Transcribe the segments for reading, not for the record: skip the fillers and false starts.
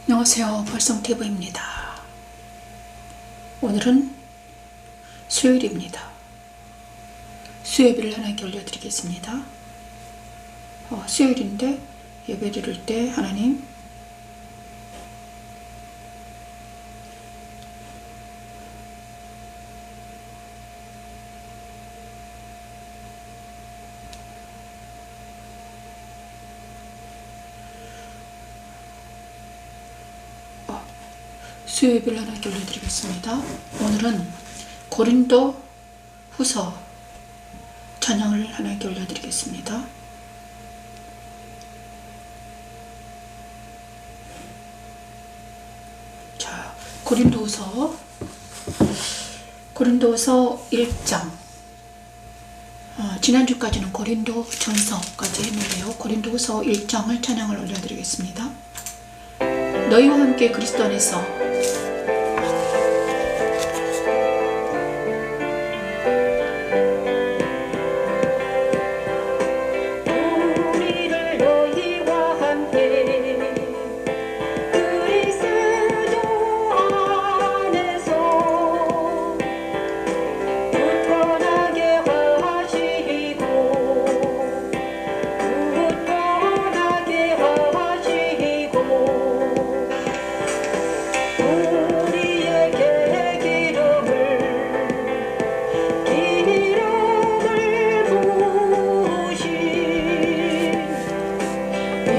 안녕하세요. 벌성TV입니다. 오늘은 수요일입니다. 수요일을 하나님께 올려드리겠습니다. 수요일인데 예배 드릴 때 하나님 수요일을 하나님께 올려드리겠습니다. 오늘은 고린도 후서 찬양을 하나님께 올려드리겠습니다. 자, 고린도후서 1장. 지난주까지는 고린도 전서까지 했는데요. 고린도후서 1장을 찬양을 올려드리겠습니다. 너희와 함께 그리스도 안에서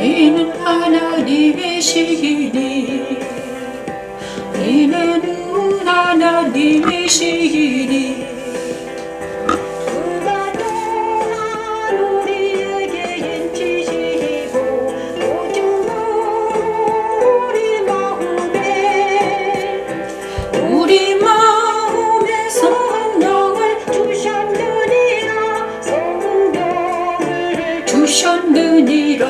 이는 하나님이시니 이는 하나님이시니 그가 또한 우리에게 인치시고 오직 우리 마음에 성령을 주셨느니라.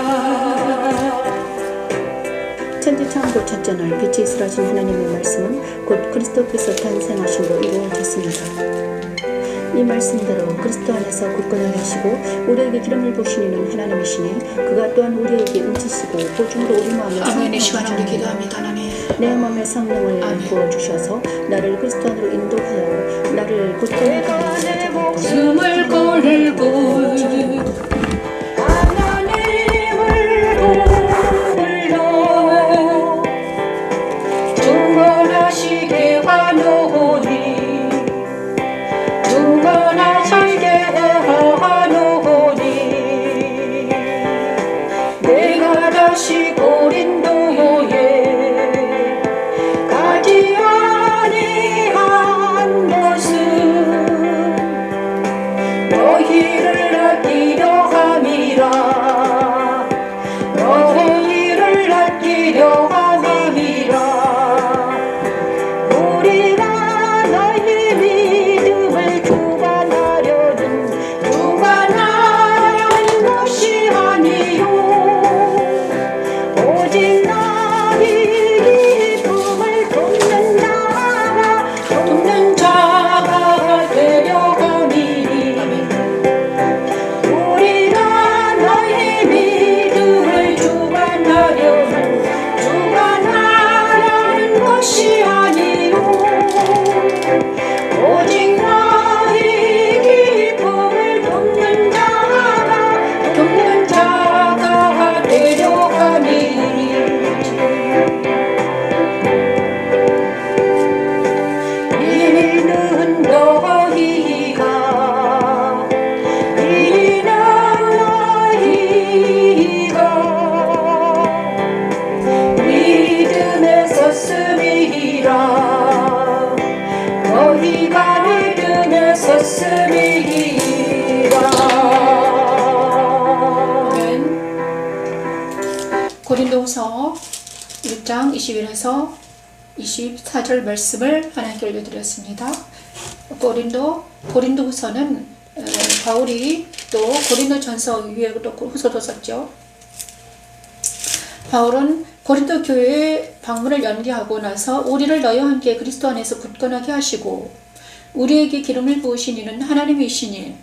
천지창조 첫째 날 빛이 있으라신 하나님의 말씀은 곧 그리스도께서 탄생하심으로 이루어졌습니다. 이 말씀대로 그리스도 안에서 굳건하게 하시고 우리에게 기름을 부으시는 하나님이시니 그가 또한 우리에게 은치시고 보증으로 우리 마음에 아멘. 이 성령을 시간에 우리 기도합니다. 하나님, 내 마음에 성령을 부어주셔서 나를 그리스도 안으로 인도하여 나를 굳건하게 하시는 목숨을 걸고 중건하시게 하노니 내가 다시 고린도에 가지 아니한 것은 너희를 아끼려 함이라. 너희를 아끼려 함이라. 우리가 너희 믿음을 주관하려는 것이 아니요 오직 너희 기쁨을 돕는 자가 되려 함이니. 우리가 너희 믿음을 주관하려는 것이 아니요 오직 너희 기쁨을 돕는 자가 되려 함이니. 이는 너희가 믿음에 섰음이라. 너희가 믿음에 섰음이라. 고린도후서 1장 21에서 24절 말씀을 하나님께 올려드렸습니다. 고린도후서는 바울이 또 고린도 전서 위에 또 후서도 썼죠. 바울은 고린도 교회에 방문을 연기하고 나서 우리를 너희와 함께 그리스도 안에서 굳건하게 하시고 우리에게 기름을 부으신 이는 하나님이시니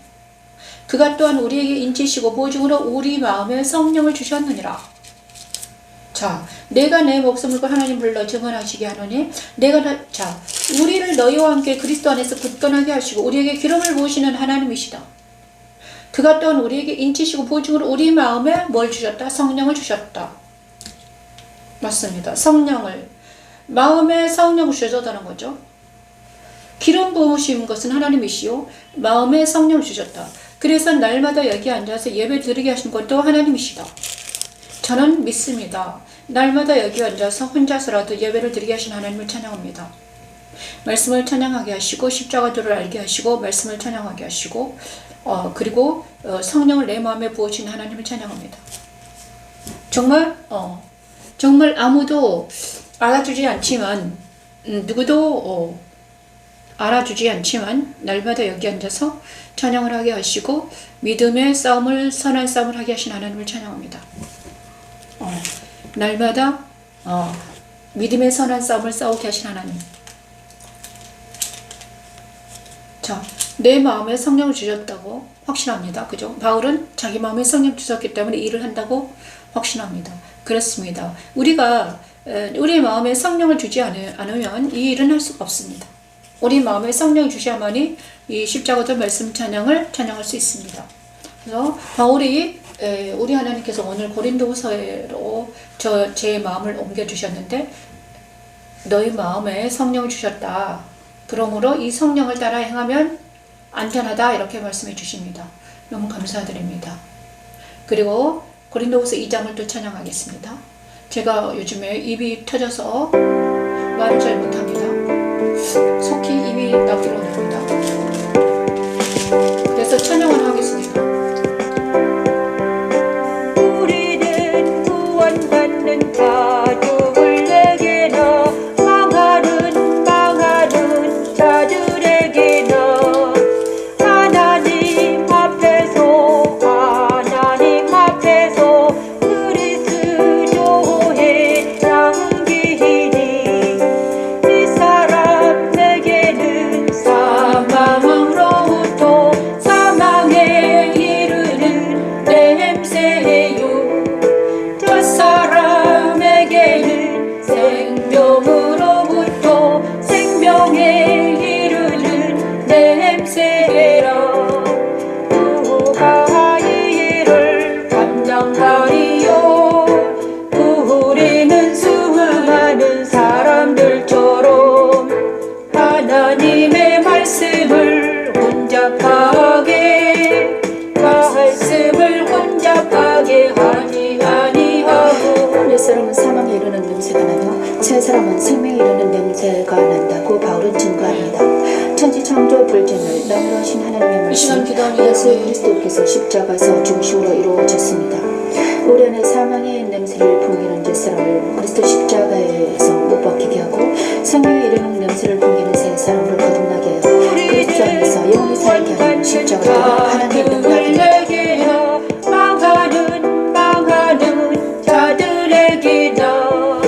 그가 또한 우리에게 인치시고 보증으로 우리 마음에 성령을 주셨느니라. 자, 내가 내 목숨을 그 하나님 불러 증언하시게 하노니 자, 우리를 너희와 함께 그리스도 안에서 굳건하게 하시고 우리에게 기름을 부으시는 하나님이시다. 그가 또한 우리에게 인치시고 보증으로 우리 마음에 뭘 주셨다? 성령을 주셨다. 맞습니다. 성령을. 마음에 성령을 주셨다는 거죠. 기름 부으신 것은 하나님이시요 마음에 성령을 주셨다. 그래서 날마다 여기 앉아서 예배 드리게 하신 것도 하나님이시다. 저는 믿습니다. 날마다 여기 앉아서 혼자서라도 예배를 드리게 하신 하나님을 찬양합니다. 말씀을 찬양하게 하시고 십자가도를 알게 하시고 말씀을 찬양하게 하시고 그리고 성령을 내 마음에 부으신 하나님을 찬양합니다. 정말 아무도 알아주지 않지만 누구도 알아주지 않지만 날마다 여기 앉아서 찬양을 하게 하시고 믿음의 싸움을 선한 싸움을 하게 하신 하나님을 찬양합니다. 날마다 믿음의 선한 싸움을 싸우게 하신 하나님. 자, 내 마음에 성령을 주셨다고 확신합니다. 그죠? 바울은 자기 마음에 성령 주셨기 때문에 일을 한다고 확신합니다. 그렇습니다. 우리가 우리 마음에 성령을 주지 않으면 이 일은 할 수가 없습니다. 우리 마음에 성령을 주셔야만이 이 십자가도 말씀 찬양을 찬양할 수 있습니다. 그래서 바울이 우리 하나님께서 오늘 고린도후서로 제 마음을 옮겨주셨는데 너희 마음에 성령을 주셨다. 그러므로 이 성령을 따라 행하면 안전하다 이렇게 말씀해 주십니다. 너무 감사드립니다. 그리고 고린도후서 2장을 또 찬양하겠습니다. 제가 요즘에 입이 터져서 말을 잘 못합니다. 속히 입이 나기로 합니다. 그래서 찬양을 하겠습니다. 우리는 구원받는 자족을 내게나 망하는 자들에게나 하나님 앞에서 그리스도의 양귀니 이 사람 내게는 사망으로부터 사망에 이르는 냄새요 저 사람에게는 생명으로부터 생명에 이르는 냄새라 누가 이 일을 감당하리요 우리는 수많은 사람들처럼 하나님의 말씀을 혼잡하게 하지 아니하고 옛 사람은 사망에 이르는 냄새가 나며 새 사람은 생명에 이르는 냄새가 난다고 바울은 증거합니다. 천지 창조 불전을 너무하신 하나님의 이 시간 말씀 기도하는 예수 그리스도께서 십자가에서 중심으로 이루어졌습니다. 우리 안에 사망의 냄새를 풍기는 옛 사람을 그리스도 십자가에서 못 박히게 하고 생명에 이르는 냄새를 풍기는 새 사람을 거듭나게 하여 그리스도 안에서 영원히 살게 하는 십자가가 하나님의 능력입니다. 망하는 자들에게나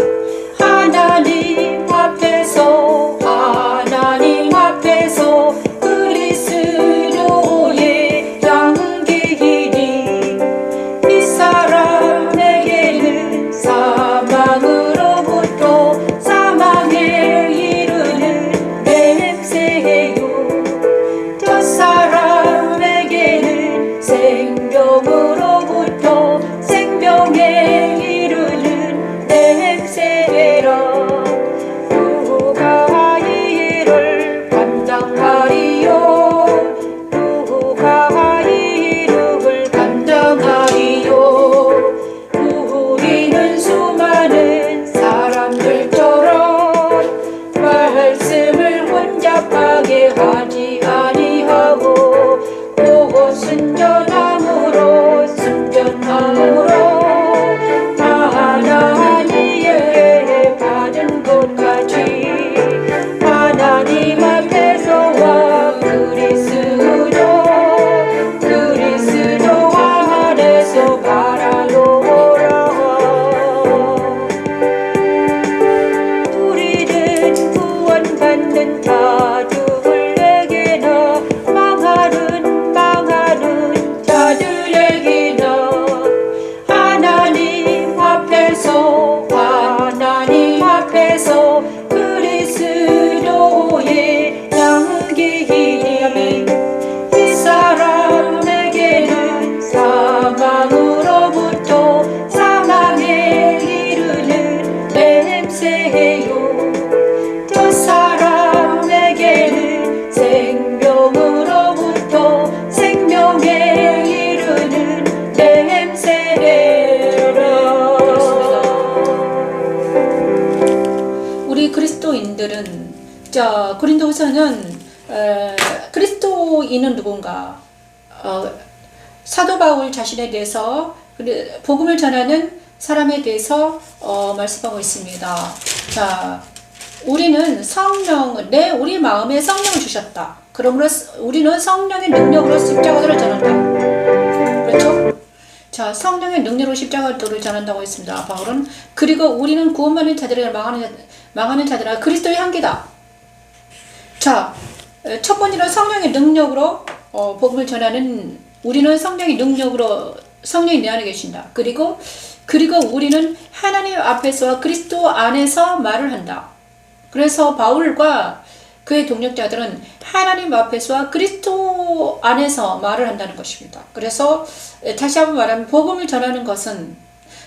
하나님 앞에서 그리스도의 양귀니 이 사람에게는 사망으로부터 사망에 이르는 냄새요 저 사람에게 그리스도인들은 자 고린도후서는 그리스도인은 누군가 사도 바울 자신에 대해서 복음을 전하는 사람에 대해서 말씀하고 있습니다. 자, 우리는 우리 마음에 성령을 주셨다. 그러므로 우리는 성령의 능력으로 십자가를 전한다. 그렇죠? 자, 성령의 능력으로 십자가를 전한다고 했습니다. 바울은 그리고 우리는 구원받는 자들에게 망하는 자들아 그리스도의 향기다. 자, 첫 번째로 성령의 능력으로 복음을 전하는 우리는 성령의 능력으로 성령이 내 안에 계신다. 그리고 우리는 하나님 앞에서와 그리스도 안에서 말을 한다. 그래서 바울과 그의 동력자들은 하나님 앞에서와 그리스도 안에서 말을 한다는 것입니다. 그래서 다시 한번 말하면 복음을 전하는 것은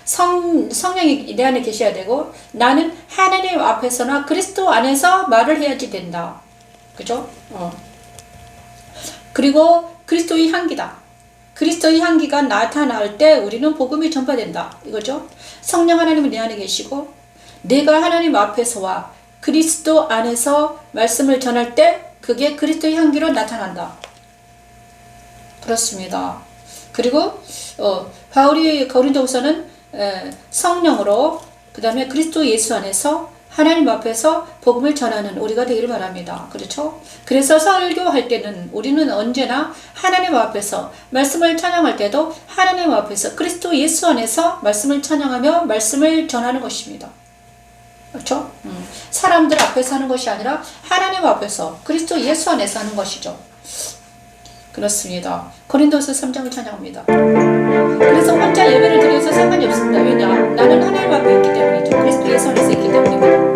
성령이 내 안에 계셔야 되고 나는 하나님 앞에서나 그리스도 안에서 말을 해야지 된다. 그죠? 그리고 그리스도의 향기다. 그리스도의 향기가 나타날 때 우리는 복음이 전파된다. 이거죠? 성령 하나님은 내 안에 계시고 내가 하나님 앞에서와 그리스도 안에서 말씀을 전할 때 그게 그리스도의 향기로 나타난다. 그렇습니다. 그리고 바울이 고린도후서는 성령으로 그 다음에 그리스도 예수 안에서 하나님 앞에서 복음을 전하는 우리가 되기를 바랍니다. 그렇죠? 그래서 설교할 때는 우리는 언제나 하나님 앞에서 말씀을 찬양할 때도 하나님 앞에서 그리스도 예수 안에서 말씀을 찬양하며 말씀을 전하는 것입니다. 그렇죠? 사람들 앞에서 하는 것이 아니라 하나님 앞에서 그리스도 예수 안에서 하는 것이죠. 그렇습니다. 고린도서 3장을 찬양합니다. 그래서 혼자 예배를 드려서 상관이 없습니다. 왜냐? 나는 하나님 앞에 있기 때문이죠. 그리스도 예수 안에서 있기 때문입니다.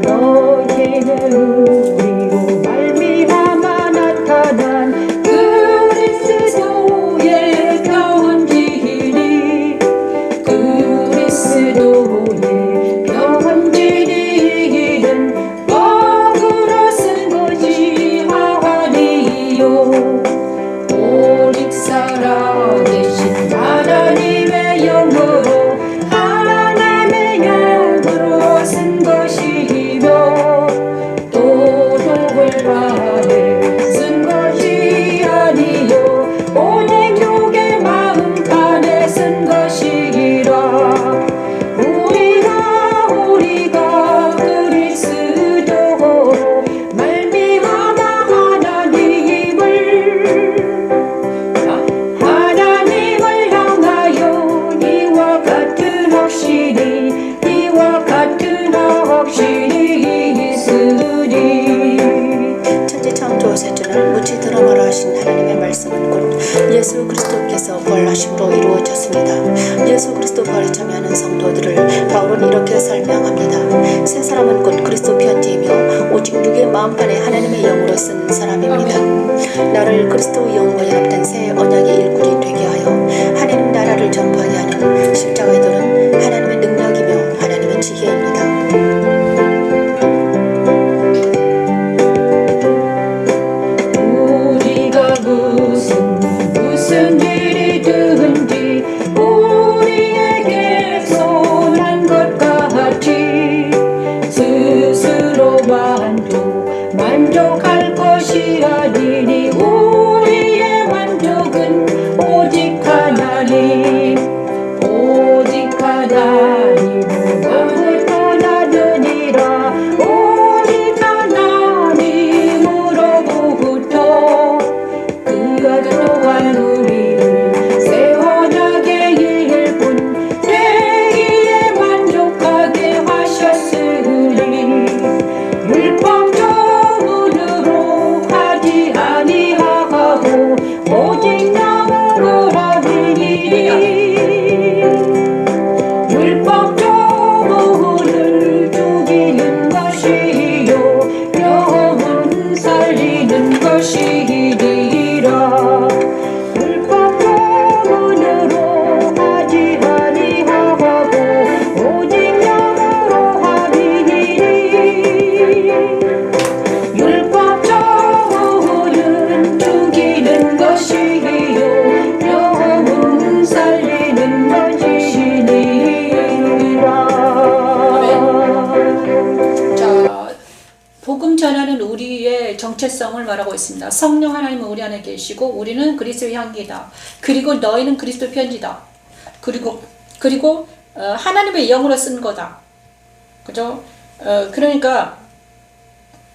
너희는 우리로 말미암아 나타난 그리스도의 편지니 그리스도의 편지니는 마음으로 쓴 것이 아니요 오직 살아계신 하나님의 영으로 하나님의 영으로 쓴 것이며 도둑을 바래 쓴 것이 아니요 오직 육의 마음판에 쓴 것이라 우리가 그리스도로 말미암아 하나님을 향하여 이와 같은 확신이 있으니 천지 창조 세주를 무치 드라마로 하신 하나님의 말씀은 곧 예수 그리스도께서 부활하심으로 이루어졌습니다. 예수 그리스도 부활에 참여하는 성도들을 바울은 이렇게 설명합니다. 새 사람은 곧 그리스도 편지이며 오직 육의 마음판에 하나님의 영으로 쓴 사람입니다. 나를 그리스도 영과 연합된 새 언약의 일꾼이 되게 하여 하나님 나라를 전파하게 하는 십자가의 도는 하나님의 능력이며 하나님의 지혜입니다. 우리가 무슨 일이든지 우리에게 선한 것 같이 스스로 만족할 것이 아니니 우리의 만족은 오직 하나님 정체성을 말하고 있습니다. 성령 하나님은 우리 안에 계시고 우리는 그리스도의 향기다. 그리고 너희는 그리스도 편지다. 그리고 하나님의 영으로 쓴 거다. 그죠? 그러니까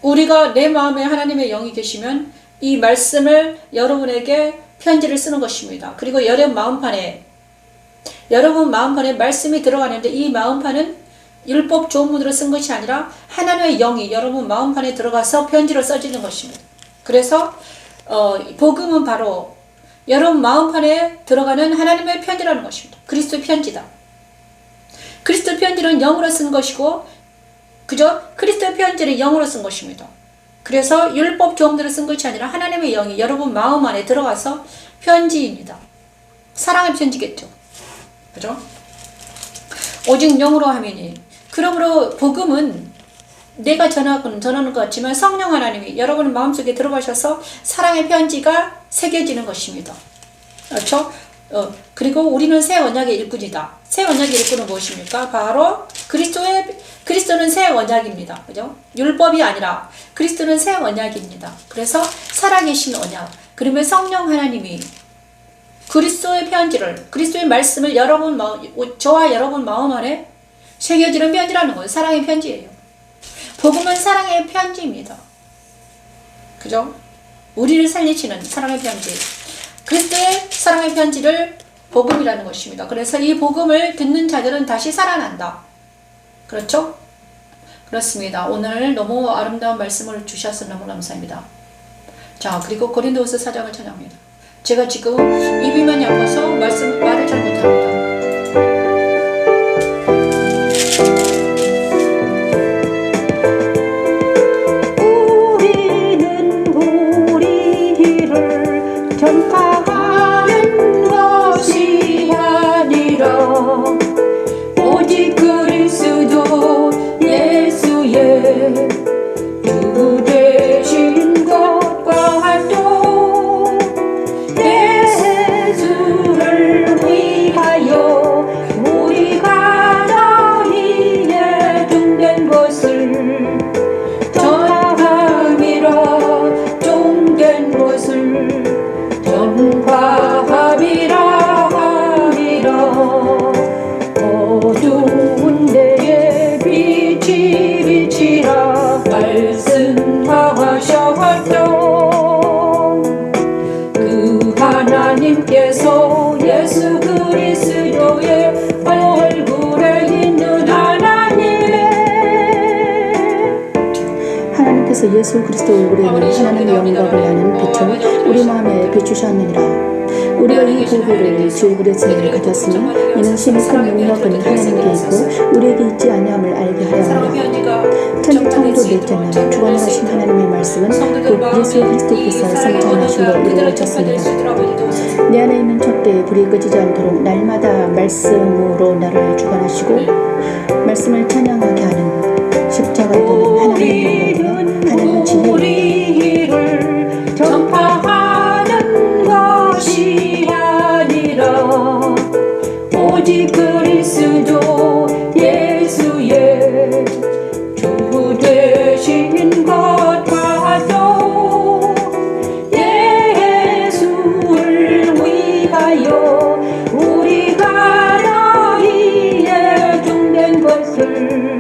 우리가 내 마음에 하나님의 영이 계시면 이 말씀을 여러분에게 편지를 쓰는 것입니다. 그리고 여러분 마음판에 말씀이 들어가는데 이 마음판은 율법 조문으로 쓴 것이 아니라 하나님의 영이 여러분 마음판에 들어가서 편지로 써지는 것입니다. 그래서 복음은 바로 여러분 마음판에 들어가는 하나님의 편지라는 것입니다. 그리스도의 편지다. 그리스도의 편지는 영으로 쓴 것이고 그죠? 그리스도의 편지를 영으로 쓴 것입니다. 그래서 율법 조문으로 쓴 것이 아니라 하나님의 영이 여러분 마음 안에 들어가서 편지입니다. 사랑의 편지겠죠. 그죠? 오직 영으로 하매니. 그러므로 복음은 내가 전하는 것 같지만 성령 하나님이 여러분 마음속에 들어가셔서 사랑의 편지가 새겨지는 것입니다. 그렇죠? 그리고 우리는 새 언약의 일꾼이다. 새 언약의 일꾼은 무엇입니까? 바로 그리스도는 새 언약입니다. 그죠? 율법이 아니라 그리스도는 새 언약입니다. 그래서 살아계신 언약. 그러면 성령 하나님이 그리스도의 편지를, 그리스도의 말씀을 저와 여러분 마음 안에 새겨지는 편지라는 거예요. 사랑의 편지예요. 복음은 사랑의 편지입니다. 그죠? 우리를 살리시는 사랑의 편지. 그리스도의 사랑의 편지를 복음이라는 것입니다. 그래서 이 복음을 듣는 자들은 다시 살아난다. 그렇죠? 그렇습니다. 오늘 너무 아름다운 말씀을 주셔서 너무 감사합니다. 자, 그리고 고린도후서 4장을 찬양합니다. 제가 지금 입이 많이 아파서 말을 잘 못합니다. 우리는 우리를 전파하는 것이 아니라 오직 그리스도 예수의 주 되신 것과 또 예수를 위하여 우리가 너희에 종된 것을 전함이라. 종된 것을 전파함이라 함이라. 어두운 데에 빛이 비치라 말씀하셨던 그 하나님께서 예수 그리스도의 얼굴에 있는 하나님께서 예수 그리스도 얼굴에 있는 하나님의 영광을 아는 빛을 우리 마음에 비추셨느니라. 우리가 이 보배를 주 그리스도에 가졌으면 이는 심히 큰 능력은 하나님께 있고 우리에게 있지 아니함을 알게 하려 함이라. 천지 창조 넷째는 주관하신 하나님의 말씀은 곧 예수 그리스도께서 성찬하심으로 이루어졌습니다. 내 안에 있는 촛대에 불이 꺼지지 않도록 날마다 말씀으로 나를 주관하시고 말씀을 찬양하게 하는 십자가에 도는 하나님의 영광이며 하나님의 지혜입니다. 우리를 전파하는 것이 아니라 오직 그리스도 예수의 주 되신 것과 또 예수를 위하여 우리가 너희의 종된 것을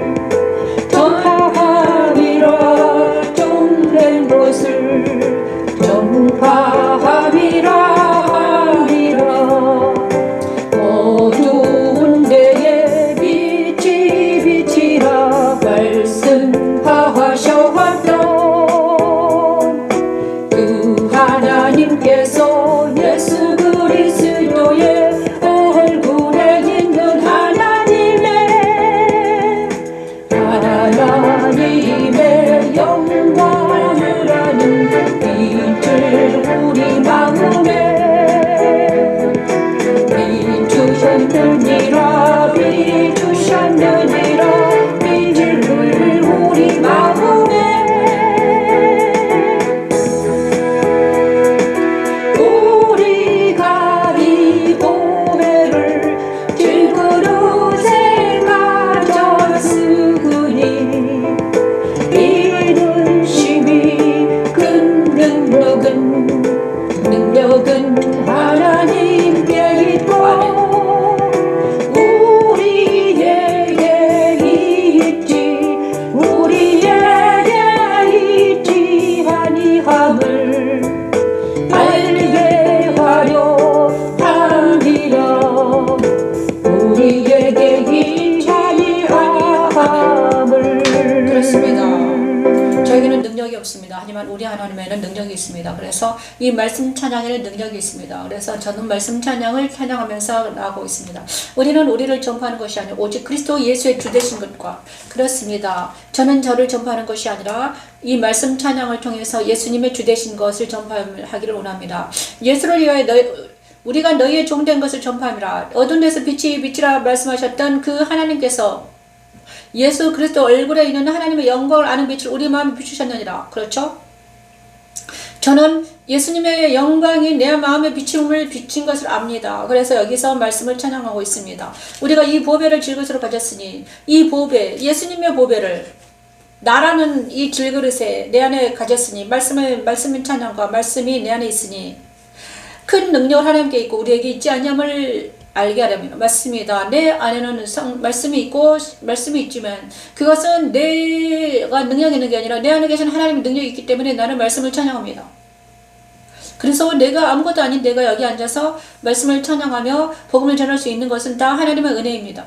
저에게는 능력이 없습니다. 하지만 우리 하나님에는 능력이 있습니다. 그래서 이 말씀 찬양에는 능력이 있습니다. 그래서 저는 말씀 찬양을 찬양하면서 나가고 있습니다. 우리는 우리를 전파하는 것이 아니라 오직 그리스도 예수의 주되신 것과 그렇습니다. 저는 저를 전파하는 것이 아니라 이 말씀 찬양을 통해서 예수님의 주되신 것을 전파하기를 원합니다. 예수를 위하여 우리가 너희의 종된 것을 전파함이라. 어두운 데서 빛이 비치라 말씀하셨던 그 하나님께서 예수 그리스도 얼굴에 있는 하나님의 영광을 아는 빛을 우리 마음에 비추셨느니라. 그렇죠? 저는 예수님의 영광이 내 마음에 비친 것을 압니다. 그래서 여기서 말씀을 찬양하고 있습니다. 우리가 이 보배를 질그릇으로 가졌으니 이 보배, 예수님의 보배를 나라는 이 질그릇에 내 안에 가졌으니 말씀의 찬양과 말씀이 내 안에 있으니 큰 능력을 하나님께 있고 우리에게 있지 않냐을 알게 하려면 맞습니다. 내 안에는 말씀이 있고 말씀이 있지만 그것은 내가 능력이 있는 게 아니라 내 안에 계신 하나님의 능력이 있기 때문에 나는 말씀을 찬양합니다. 그래서 내가 아무것도 아닌 내가 여기 앉아서 말씀을 찬양하며 복음을 전할 수 있는 것은 다 하나님의 은혜입니다.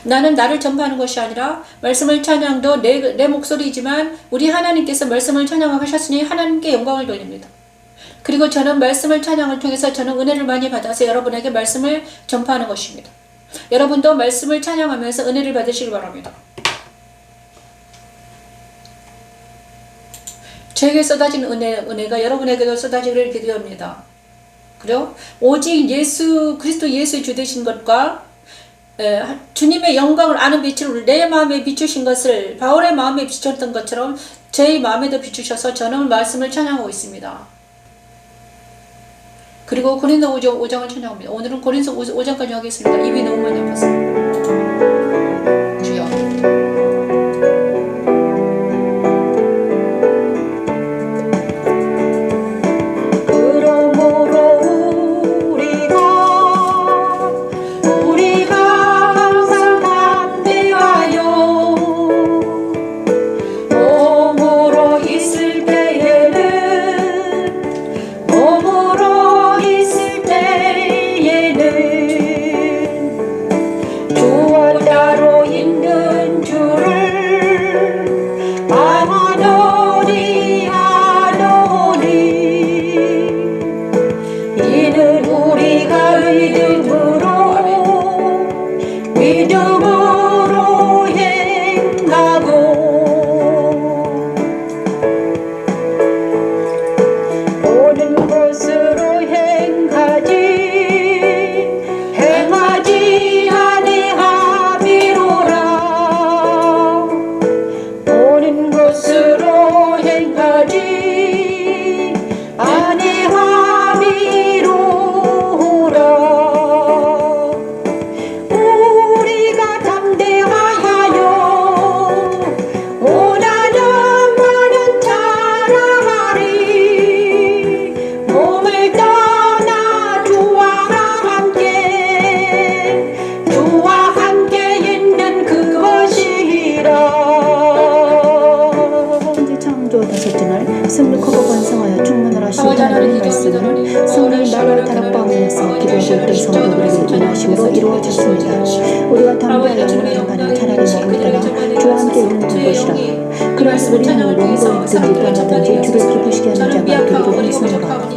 나는 나를 전파하는 것이 아니라 말씀을 찬양도 내 목소리이지만 우리 하나님께서 말씀을 찬양하셨으니 하나님께 영광을 돌립니다. 그리고 저는 말씀을 찬양을 통해서 저는 은혜를 많이 받아서 여러분에게 말씀을 전파하는 것입니다. 여러분도 말씀을 찬양하면서 은혜를 받으시기 바랍니다. 저에게 쏟아진 은혜가 여러분에게도 쏟아지기를 기도합니다. 그래요? 오직 그리스도 예수의 주 되신 것과 주님의 영광을 아는 빛을 내 마음에 비추신 것을 바울의 마음에 비추셨던 것처럼 제 마음에도 비추셔서 저는 말씀을 찬양하고 있습니다. 그리고 고린도 5장을 찬양합니다. 오늘은 고린도 5장까지 하겠습니다. 입이 너무 많이 아팠습니다. 주여. 성령이 나라를 다락방에서 기도하고 있던 성도들에게 인하심으로 이루어졌습니다. 우리가 담대하여 운행하는 차라리 몸을 따라 주와 함께 있는 것이라. 그러므로 우리는 원고든지 떠나든지 주를 기쁘시게 하는 자가 되기를 원하노라.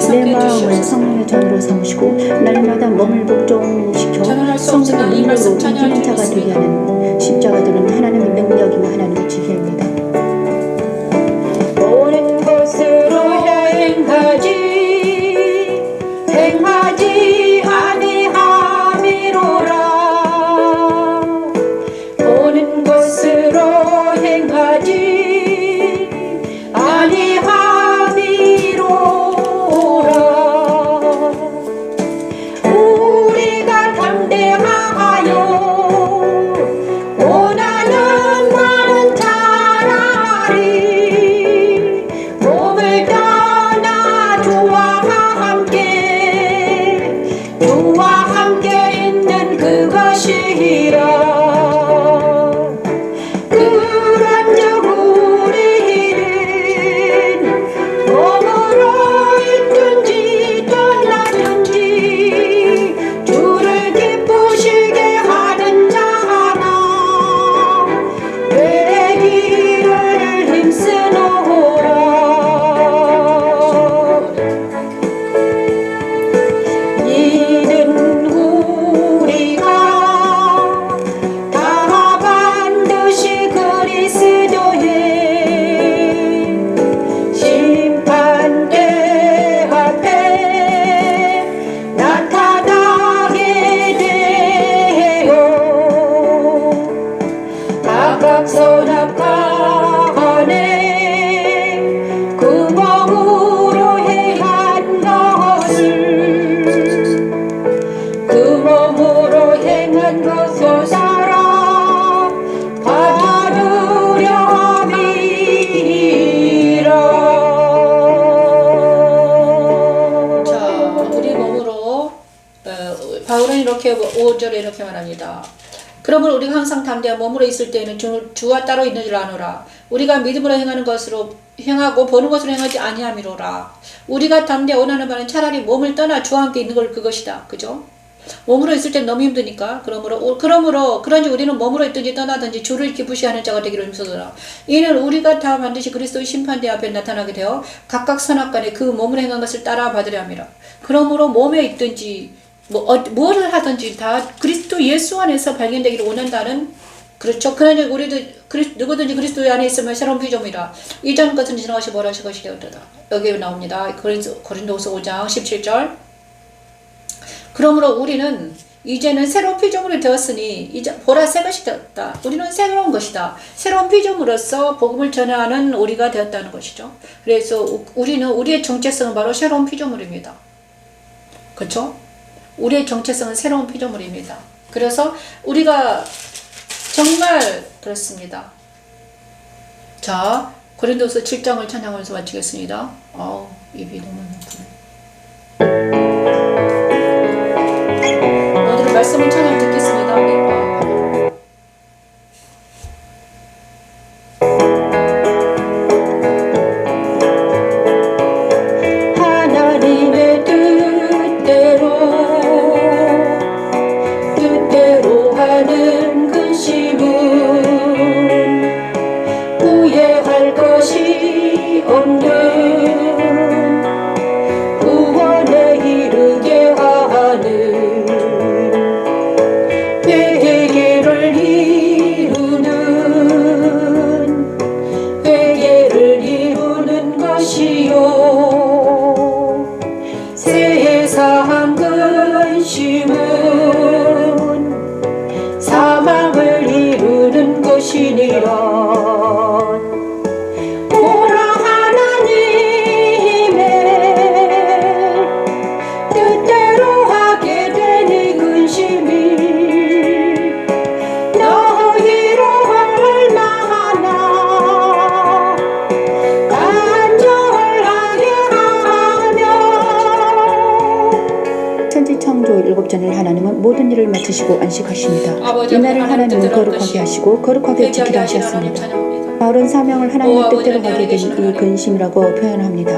내 마음을 성령의 전으로 삼으시고 날마다 몸을 복종시켜 성령의 능력으로 이기는 자가 되게 하는 십자가들은 하나님의 능력이며 하나님의 지혜입니다. 오는 곳으로 행하지 아니함이로라. 오는 곳으로 행하지 아니함이로라. 우리가 담대하여 이렇게 5절에 이렇게 말합니다. 그러므로 우리가 항상 담대하 머물러 있을 때에는 주와 따로 있는 줄 아노라. 우리가 믿음으로 행하는 것으로 행하고 보는 것으로 행하지 아니함이로라. 우리가 담대 원하는 바는 차라리 몸을 떠나 주와 함께 있는 걸 그것이다. 그죠? 몸으로 있을 땐 너무 힘드니까. 그러니 우리는 몸으로 있든지 떠나든지 주를 기쁘시하는 자가 되기를 힘쓰더라. 이는 우리가 다 반드시 그리스도의 심판대 앞에 나타나게 되어 각각 선악간에 그 몸으로 행한 것을 따라 받으려 함이라. 그러므로 몸에 있든지 뭐를 하든지 다 그리스도 예수 안에서 발견되기를 원한다는, 그렇죠. 그러니 우리도 누구든지 그리스도 안에 있으면 새로운 피조물이라. 이전 것은 지난 것이 뭐라시 것이 되었다. 여기 나옵니다. 고린도후서 5장 17절. 그러므로 우리는 이제는 새로운 피조물이 되었으니 이제 보라 새 것이 되었다. 우리는 새로운 것이다. 새로운 피조물로서 복음을 전하는 우리가 되었다는 것이죠. 그래서 우리의 정체성은 바로 새로운 피조물입니다. 그렇죠? 우리의 정체성은 새로운 피조물입니다. 그래서 우리가 정말 그렇습니다. 자, 고린도서 7장을 찬양하면서 마치겠습니다. 입이 너무 아프네. 오늘 말씀을 찬양 듣겠습니다. 하나님의 뜻대로 하는 근심은 후회할 것이 없는 구원에 이르게 하는 회개를 이루는 것이요 세상 근심은 사망을 이루는 것이니라. 보라 하나님의 뜻대로 하게 되니 근심이 너희로 얼마나 간절하게 하며. 천지창조 7전을 하나님은 모든 일을 마치시고 안식하십니다. 아버지, 이날을 하나님은 뜻대로 거룩하게 하듯이 하시고 거룩하게 회개하게 지키라 하시는 하나님 하셨습니다. 찬양합니다. 바울은 사명을 하나님의 아버지, 뜻대로 내 하게 안에 된 계시는 이 하나님. 근심이라고 표현합니다.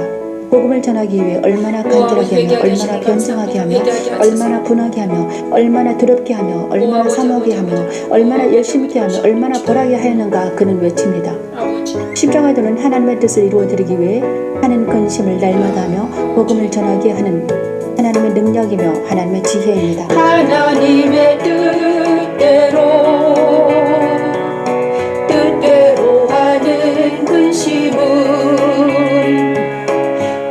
복음을 전하기 위해 얼마나 간절하게 하며, 회개하게 얼마나 하시는 변증하게 하며, 회개하게 하소서. 얼마나 분하게 하며, 얼마나 두렵게 하며, 얼마나 아버지, 사모하게 하며, 얼마나 열심히 하며, 얼마나 벌하게 하였는가 그는 외칩니다. 아버지, 십자가도는 하나님의 뜻을 이루어드리기 위해 하는 근심을 날마다 하며 복음을 전하게 하는 하나님의 능력이며 하나님의 지혜입니다. 하나님의 뜻대로 하는 근심은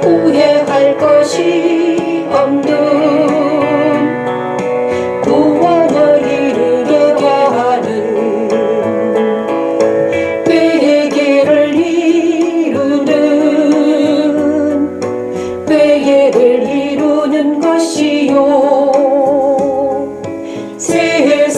후회할 것이 없는 구원을 이루게 하는 회개를 이루는 것이요 세상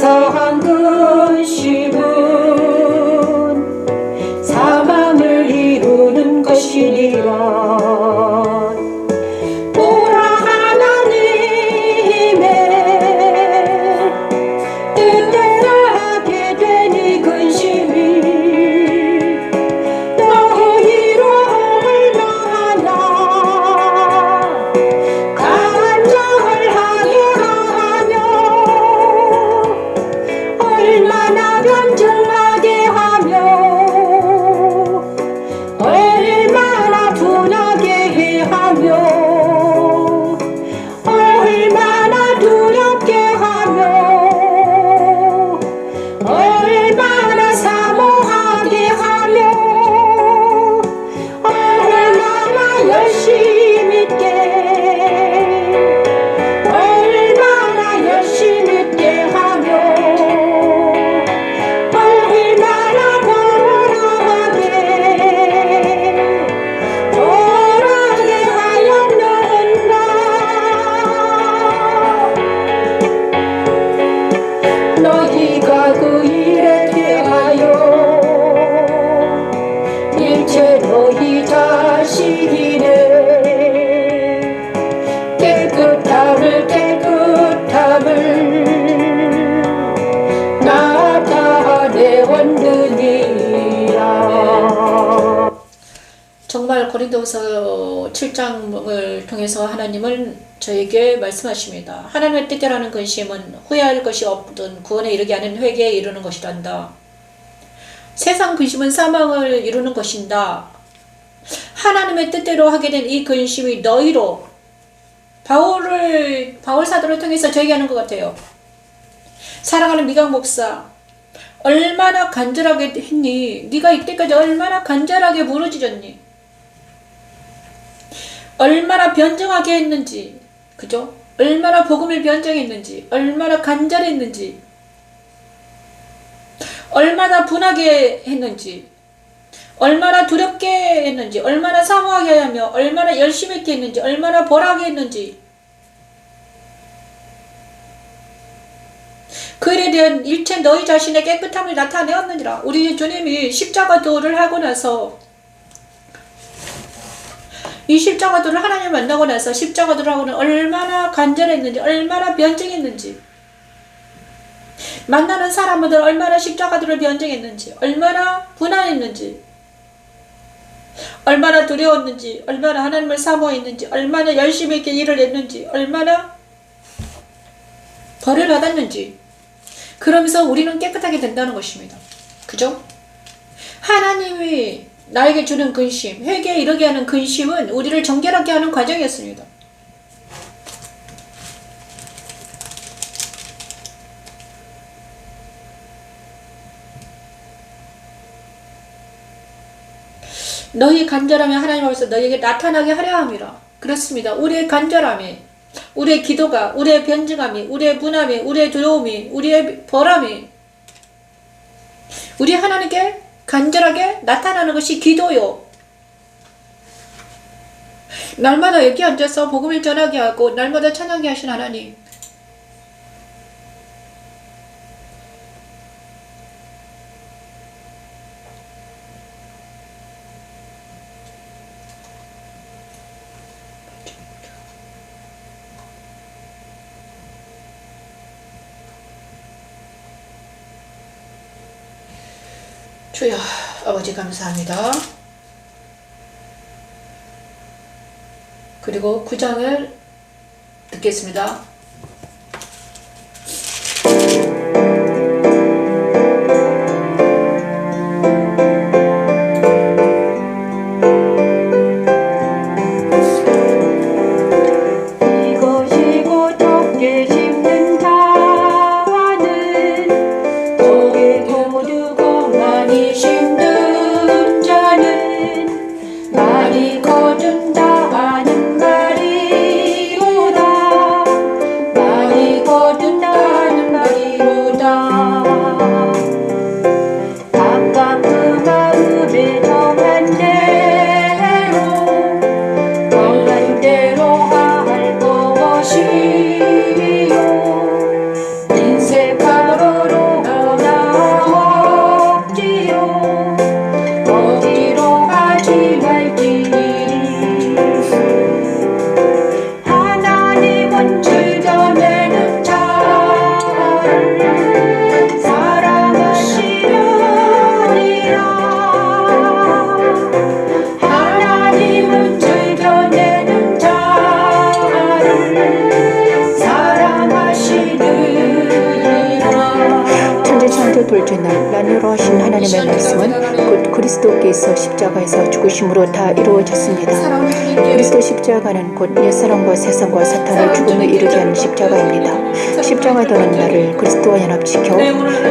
고린도후서 7장을 통해서 하나님은 저에게 말씀하십니다. 하나님의 뜻대로하는 근심은 후회할 것이 없든 구원에 이르게 하는 회개에 이르는 것이란다. 세상 근심은 사망을 이루는 것인다. 하나님의 뜻대로 하게 된 이 근심이 너희로 바울 사도를 통해서 저에게 하는 것 같아요. 사랑하는 미강 목사, 얼마나 간절하게 했니? 네가 이때까지 얼마나 간절하게 부르짖었니? 얼마나 변정하게 했는지, 그죠? 얼마나 복음을 변정했는지, 얼마나 간절했는지, 얼마나 분하게 했는지, 얼마나 두렵게 했는지, 얼마나 사모하게 하며, 얼마나 열심히 했게 했는지, 얼마나 벌하게 했는지, 그 일에 대한 일체 너희 자신의 깨끗함을 나타내었느니라. 우리 주님이 십자가 도를 하고 나서, 이 십자가 도를 하나님 만나고 나서 십자가 도를 하고는 얼마나 간절했는지, 얼마나 변증했는지, 만나는 사람들 얼마나 십자가 도를 변증했는지, 얼마나 분한했는지, 얼마나 두려웠는지, 얼마나 하나님을 사모했는지, 얼마나 열심히 있게 일을 했는지, 얼마나 벌을 받았는지, 그러면서 우리는 깨끗하게 된다는 것입니다. 그죠? 하나님이 나에게 주는 근심, 회개에 이르게 하는 근심은 우리를 정결하게 하는 과정이었습니다. 너희 간절함이 하나님 앞에서 너희에게 나타나게 하려 함이라. 그렇습니다. 우리의 간절함이, 우리의 기도가, 우리의 변증함이, 우리의 분함이, 우리의 두려움이, 우리의 벌함이 우리 하나님께 간절하게 나타나는 것이 기도요. 날마다 여기 앉아서 복음을 전하게 하고 날마다 찬양하게 하신 하나님, 주여 아버지 감사합니다. 그리고 9장을 듣겠습니다. 이것이고 적게 심는 자는 적게 거두고 많이 심는 자는 많이 거둔다 하는 말이로다. 많이 거둔다는 말이로다. 각각 그 마음에 정한 대로 정한 대로 할 것이요. 인생 가로로 보나 억지로 하지 말지니. 하나님은 즐겨내는 자를 사랑하시느니라. 하나님은 즐겨내는 자를 사랑하시느니라. 천지 창조 둘째 날 만유로 하신 하나님의 말씀은 곧 그리스도께서 십자가에서 죽으심으로 다 이루어졌습니다. 그리스도 십자가는 곧 옛사람과 세상과 사탄의 죽음에 이르게 하는 십자가입니다. 십자가도는 나를 그리스도와 연합시켜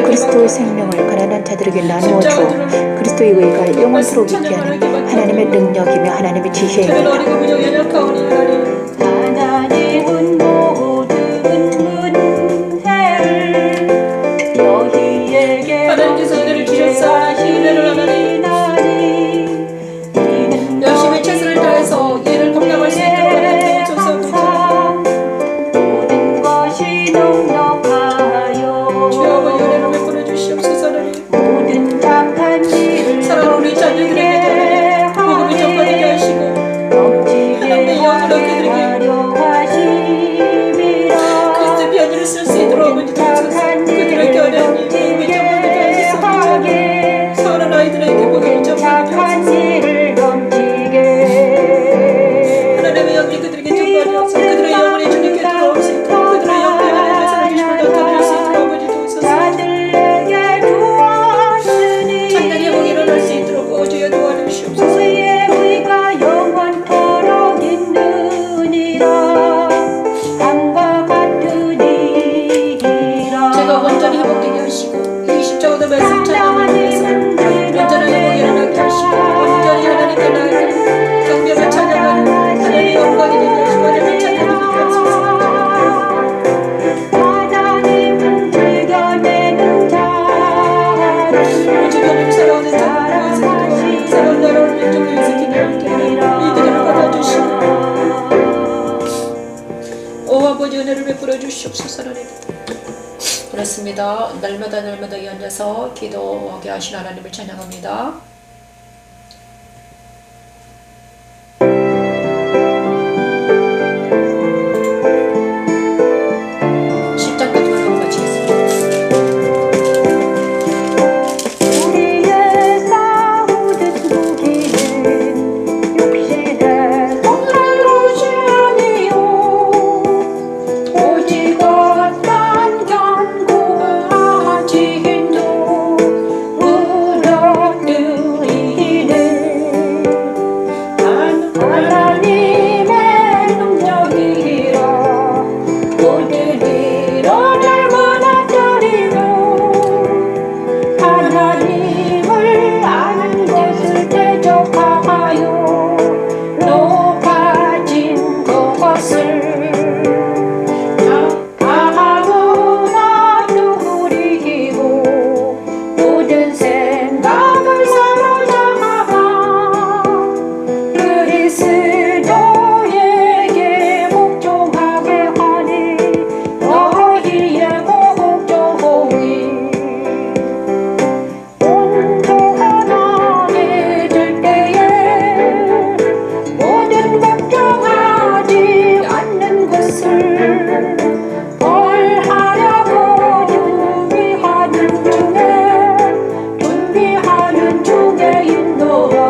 그리스도의 생명을 가난한 자들에게 나누어 주어 그리스도의 의가 영원토록 있게 하는 하나님의 능력이며 하나님의 지혜입니다. 하나님은 모든 은혜를 너희에게 하나님께서 은혜를 주셨사. 이 은혜를 하나님 열심히 최선을 다해서 이를 감당할 수 있도록 하나님 도와주소서. 모든 것이 넉넉하여 주여 아버지 은혜를 베풀어 주시옵소서. 하나님 모든 착한 일을 사랑하는 우리 자녀들에게도 복음을 전파되게 하시고 하나님의 영을 얻게 되게 하려 하심이라. 그리스도의 편지를 쓸 수 있도록 아버지 도와주소서. 그들에게 하나님 복음을 전파되게 하소서. 사랑하는 아이들에게 복음을 전파되게 하소서. 착한 일을 넘치게 오직 하나님 살아오는 자들을 새로운 나라를 왼쪽에 일으키는 이들을 받아주시고 오 아버지 은혜를 베풀어 주시옵소서. 그렇습니다. 날마다 이 앉아서 기도하게 하신 하나님을 찬양합니다. 우리의 싸우듯 무기는 육신의 손날 것이 아니요 오직 어떤 견고하지도 무너뜨리는 하나님의 능력이라 모든 이론을 무너뜨리고 하나님을 아는 것을 대적하여 높아진 것을 아무나 누리고 모든 생각을 사로잡아 그리스도에게 복종하게 하니 너희의 복종이 온전하게 될 때에 모든 걱정하지 않는 것을 벌하려고 준비하는 중에 있노라.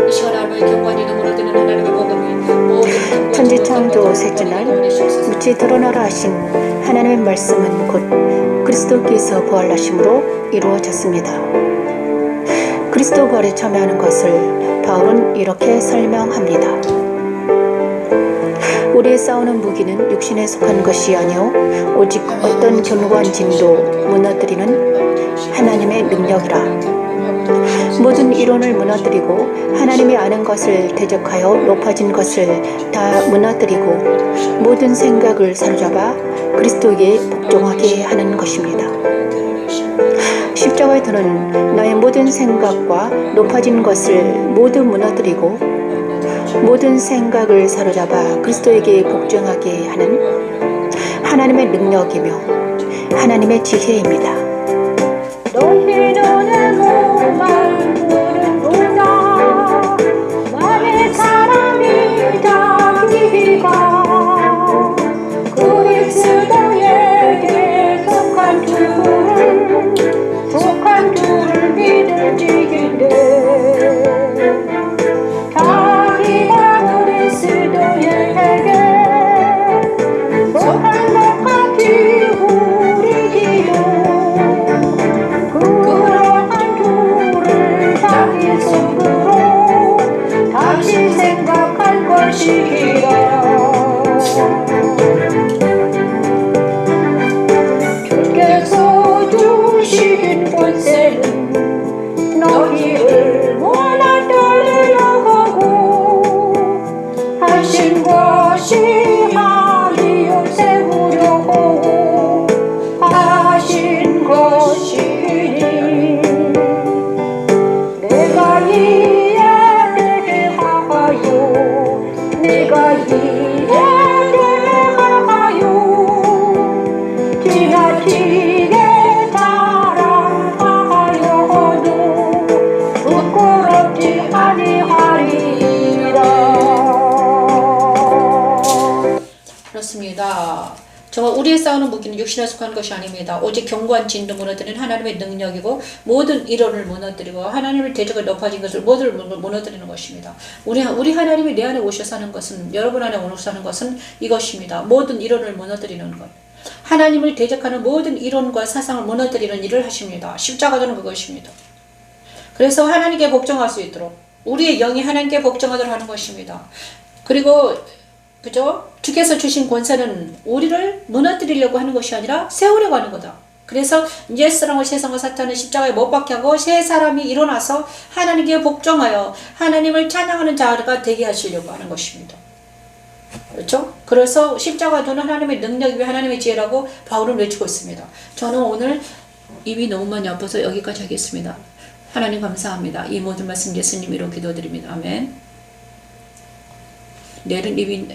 이 시간 하루의 경관이 너무나 드는 하나님의 복음이 모든 천지창조 셋째 날 무치 드러나라 하신 하나님의 말씀은 곧 그리스도께서 부활하심으로 이루어졌습니다. 그리스도 부활에 참여하는 것을 바울은 이렇게 설명합니다. 우리의 싸우는 무기는 육신에 속한 것이 아니오 오직 어떤 견고한 진도 무너뜨리는 하나님의 능력이라. 모든 이론을 무너뜨리고 하나님이 아는 것을 대적하여 높아진 것을 다 무너뜨리고 모든 생각을 사로잡아 그리스도에게 복종하게 하는 것입니다. 십자가의 도는 나의 모든 생각과 높아진 것을 모두 무너뜨리고 모든 생각을 사로잡아 그리스도에게 복종하게 하는 하나님의 능력이며 하나님의 지혜입니다. 너희 눈에 목마르는구나 만일 사람이 자기가 그리스도에게 속한 줄을 믿을지인데 자기가 그리스도에게 속한 것 같이 우리기도 그러한 줄을 자기 속으로 다시 생각할 것이라. 주께서 주신 권세는 너희를 무너뜨리려 하고 하신 것이 아니요 세우려고 하신 것이니 내가 이해하여 지나치게 자랑하여도 부끄럽지 아니하리라. 그렇습니다. 정말 우리의 싸우는 무기는 육신에 속한 것이 아닙니다. 오직 견고한 진도 무너뜨리는 하나님의 능력이고 모든 이론을 무너뜨리고 하나님을 대적을 높아진 것을 모두 무너뜨리는 것입니다. 우리 하나님이 내 안에 오셔서 하는 것은 여러분 안에 오셔서 하는 것은 이것입니다. 모든 이론을 무너뜨리는 것. 하나님을 대적하는 모든 이론과 사상을 무너뜨리는 일을 하십니다. 십자가도는 그것입니다. 그래서 하나님께 복종할 수 있도록 우리의 영이 하나님께 복종하도록 하는 것입니다. 그리고 그죠? 주께서 주신 권세는 우리를 무너뜨리려고 하는 것이 아니라 세우려고 하는 거다. 그래서 옛사람과 세상과 사탄은 십자가에 못 박게 하고 새 사람이 일어나서 하나님께 복종하여 하나님을 찬양하는 자가 되게 하시려고 하는 것입니다. 그렇죠? 그래서 십자가도는 하나님의 능력이며 하나님의 지혜라고 바울은 외치고 있습니다. 저는 오늘 입이 너무 많이 아파서 여기까지 하겠습니다. 하나님 감사합니다. 이 모든 말씀 예수님 이로 기도드립니다. 아멘. 내일은 입이